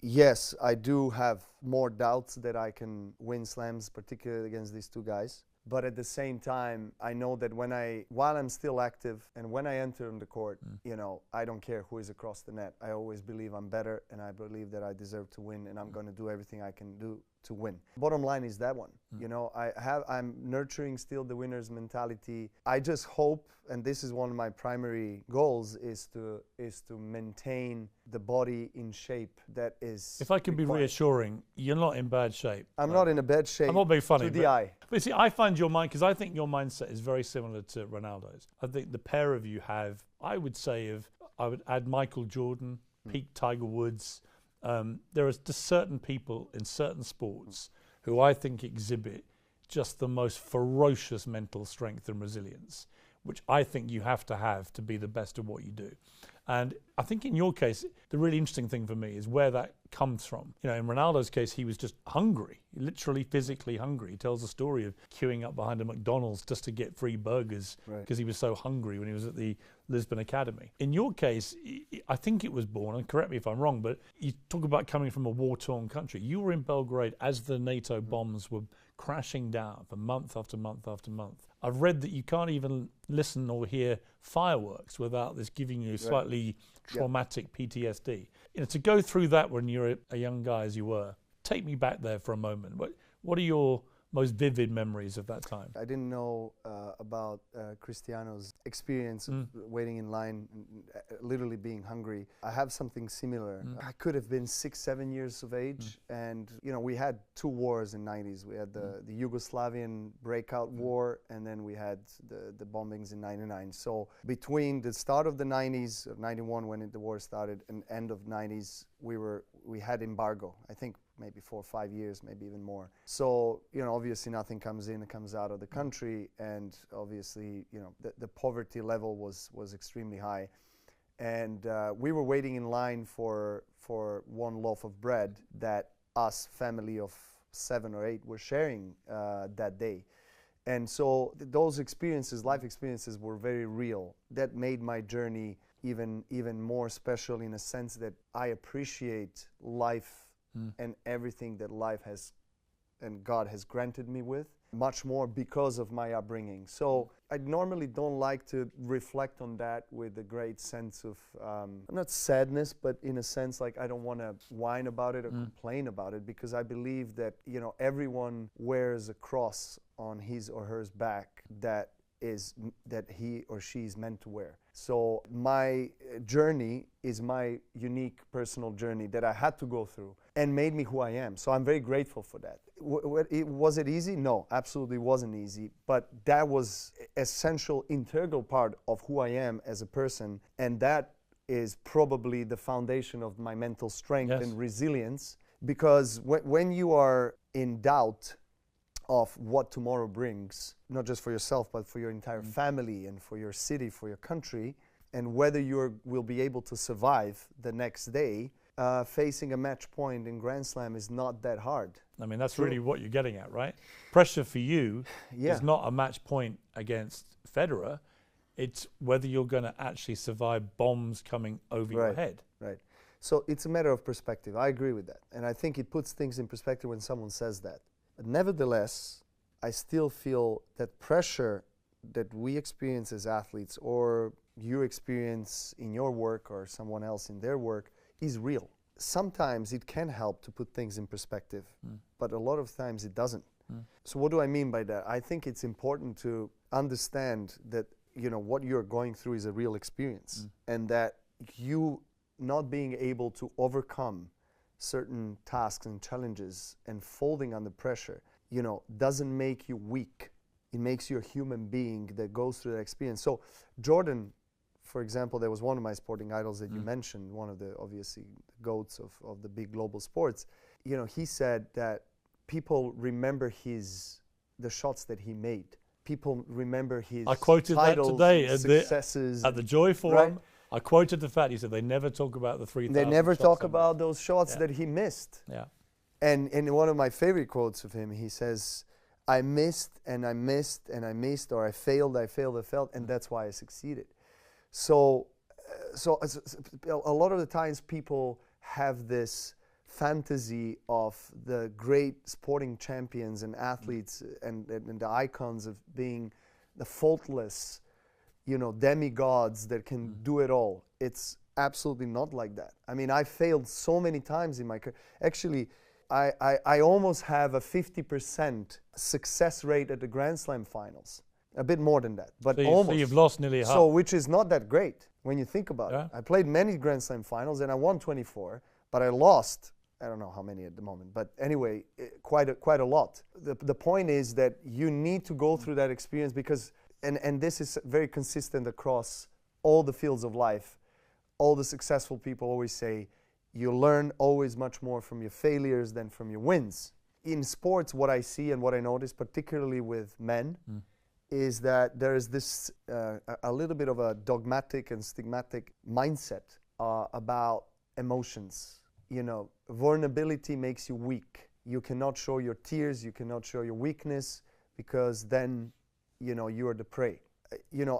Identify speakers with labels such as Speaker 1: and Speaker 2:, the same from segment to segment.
Speaker 1: Yes, I do have more doubts that I can win slams, particularly against these two guys. But at the same time, I know that while I'm still active and when I enter on the court, I don't care who is across the net. I always believe I'm better, and I believe that I deserve to win, and I'm going to do everything I can do to win. Bottom line is that one. I'm nurturing still the winner's mentality. I just hope, and this is one of my primary goals, is to maintain the body in shape that is.
Speaker 2: If I can be reassuring, you're not in bad shape.
Speaker 1: I'm not in a bad shape.
Speaker 2: I'm not being funny
Speaker 1: to the eye.
Speaker 2: But see, I find your mind, because I think your mindset is very similar to Ronaldo's. I think the pair of you have, I would add Michael Jordan, peak Tiger Woods. There are just certain people in certain sports who I think exhibit just the most ferocious mental strength and resilience, which I think you have to be the best at what you do. And I think in your case, the really interesting thing for me is where that comes from. In Ronaldo's case, he was just hungry, literally physically hungry. He tells a story of queuing up behind a McDonald's just to get free burgers because he was so hungry when he was at the Lisbon Academy. In your case, I think it was born, and correct me if I'm wrong, but you talk about coming from a war-torn country. You were in Belgrade as the NATO bombs were crashing down for month after month after month. I've read that you can't even listen or hear fireworks without this giving you slightly traumatic PTSD. To go through that when you're a young guy as you were, take me back there for a moment. What are your most vivid memories of that time?
Speaker 1: I didn't know about Cristiano's experience of waiting in line, literally being hungry. I have something similar. I could have been 6, 7 years of age, and we had 2 wars in the 90s. We had the Yugoslavian breakout war, and then we had the bombings in 99. So between the start of the 90s, 91 when the war started, and end of 90s, we had embargo. I think maybe 4 or 5 years, maybe even more. So, obviously nothing comes in, it comes out of the country, and obviously, the poverty level was extremely high. And we were waiting in line for one loaf of bread that us, family of 7 or 8, were sharing that day. And so those experiences, life experiences, were very real. That made my journey even more special, in a sense that I appreciate life and everything that life has and God has granted me with much more because of my upbringing. So I normally don't like to reflect on that with a great sense of not sadness, but in a sense like I don't want to whine about it or complain about it, because I believe that everyone wears a cross on his or her back that he or she is meant to wear. So my journey is my unique personal journey that I had to go through and made me who I am. So I'm very grateful for that. Was it easy? No, absolutely wasn't easy. But that was essential, integral part of who I am as a person. And that is probably the foundation of my mental strength and resilience. Because when you are in doubt of what tomorrow brings, not just for yourself, but for your entire family and for your city, for your country, and whether you will be able to survive the next day, facing a match point in Grand Slam is not that hard.
Speaker 2: I mean, that's really what you're getting at, right? Pressure for you is not a match point against Federer. It's whether you're going to actually survive bombs coming over your head.
Speaker 1: Right. So it's a matter of perspective. I agree with that. And I think it puts things in perspective when someone says that. Nevertheless, I still feel that pressure that we experience as athletes, or you experience in your work or someone else in their work, is real. Sometimes it can help to put things in perspective, but a lot of times it doesn't. So what do I mean by that? I think it's important to understand that what you're going through is a real experience, and that you not being able to overcome certain tasks and challenges and folding under pressure, doesn't make you weak. It makes you a human being that goes through that experience. So Jordan, for example, that was one of my sporting idols that you mentioned, one of the obviously goats of the big global sports. He said that people remember the shots that he made. People remember his
Speaker 2: I quoted
Speaker 1: titles,
Speaker 2: that today
Speaker 1: successes.
Speaker 2: At the Joy Forum. Right? I quoted the fact, he said they never talk about the 3,000
Speaker 1: They never talk about those shots that he missed.
Speaker 2: Yeah.
Speaker 1: And one of my favorite quotes of him, he says, I missed and I missed and I missed, or I failed, and that's why I succeeded. So a lot of the times people have this fantasy of the great sporting champions and athletes and the icons of being the faultless, demigods that can do it all. It's absolutely not like that. I mean, I failed so many times in my career. Actually, I almost have a 50% success rate at the Grand Slam finals. A bit more than that, but almost.
Speaker 2: So you've lost nearly half.
Speaker 1: So, which is not that great when you think about
Speaker 2: Yeah.
Speaker 1: it. I played many Grand Slam finals and I won 24, but I lost, I don't know how many at the moment, but anyway, quite a lot. The point is that you need to go through that experience because, and this is very consistent across all the fields of life. All the successful people always say, you learn always much more from your failures than from your wins. In sports, what I see and what I notice, particularly with men, is that there is this a little bit of a dogmatic and stigmatic mindset about emotions. Vulnerability makes you weak. You cannot show your tears, you cannot show your weakness, because then, you are the prey.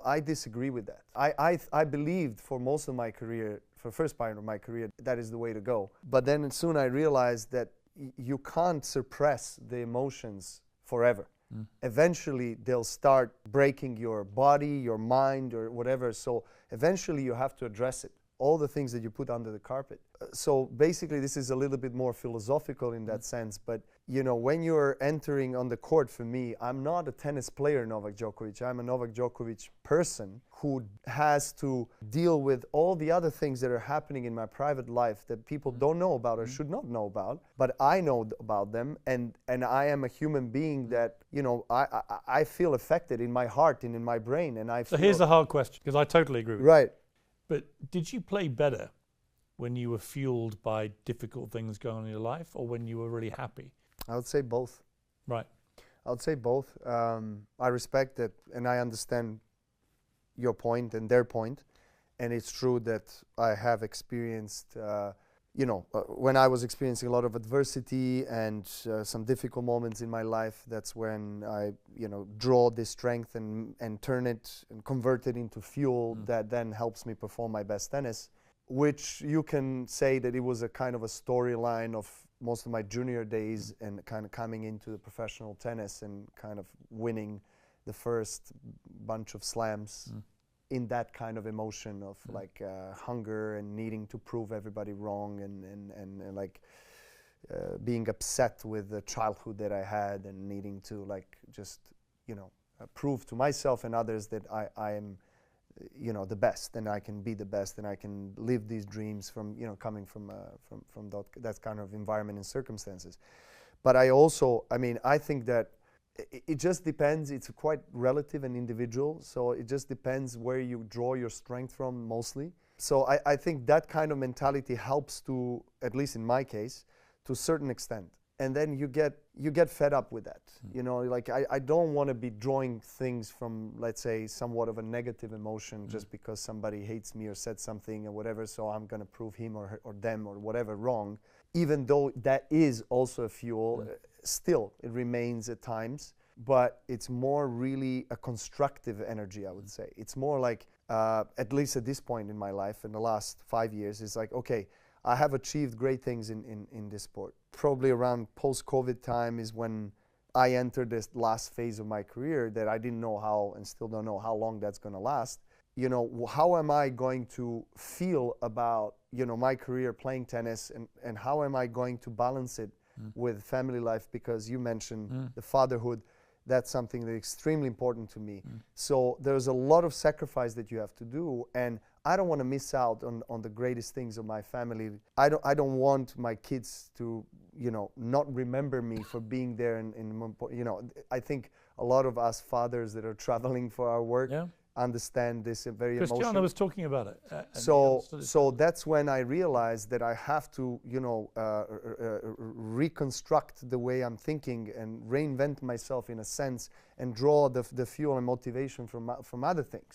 Speaker 1: I disagree with that. I believed for most of my career, for the first part of my career, that is the way to go. But then soon I realized that you can't suppress the emotions forever. Eventually they'll start breaking your body, your mind, or whatever. So eventually you have to address it. All the things that you put under the carpet. So basically this is a little bit more philosophical in that sense, but when you're entering on the court, for me, I'm not a tennis player, Novak Djokovic. I'm a Novak Djokovic person who has to deal with all the other things that are happening in my private life that people don't know about or should not know about, but I know about them, and I am a human being that, I feel affected in my heart and in my brain, and I feel.
Speaker 2: So here's a hard question, because I totally agree with you.
Speaker 1: Right.
Speaker 2: But did you play better when you were fueled by difficult things going on in your life, or when you were really happy?
Speaker 1: I would say both.
Speaker 2: Right.
Speaker 1: I would say both. I respect that, and I understand your point and their point. And it's true that I have experienced, when I was experiencing a lot of adversity and some difficult moments in my life, that's when I, draw this strength and turn it and convert it into fuel that then helps me perform my best tennis, which you can say that it was a kind of a storyline of most of my junior days and kind of coming into the professional tennis and kind of winning the first bunch of slams in that kind of emotion of like hunger and needing to prove everybody wrong and like being upset with the childhood that I had and needing to like just, prove to myself and others that I am, the best, and I can be the best, and I can live these dreams from, coming from that kind of environment and circumstances. But I also, I think that it just depends. It's quite relative and individual. So it just depends where you draw your strength from mostly. So I think that kind of mentality helps to, at least in my case, to a certain extent. And then you get fed up with that. Like I don't want to be drawing things from, let's say, somewhat of a negative emotion just because somebody hates me or said something or whatever, so I'm going to prove him or them or whatever wrong. Even though that is also a fuel, still it remains at times, but it's more really a constructive energy, I would say. It's more like, at least at this point in my life, in the last 5 years, it's like, okay, I have achieved great things in this sport. Probably around post-COVID time is when I entered this last phase of my career that I didn't know how and still don't know how long that's going to last. How am I going to feel about, my career playing tennis, and how am I going to balance it with family life? Because you mentioned the fatherhood. That's something that's extremely important to me. So there's a lot of sacrifice that you have to do, and I don't want to miss out on the greatest things of my family. I don't want my kids to, not remember me for being there. I think a lot of us fathers that are traveling for our work understand this very emotional.
Speaker 2: Cristiano was talking about it.
Speaker 1: So that's when I realized that I have to, reconstruct the way I'm thinking and reinvent myself in a sense, and draw the fuel and motivation from other things.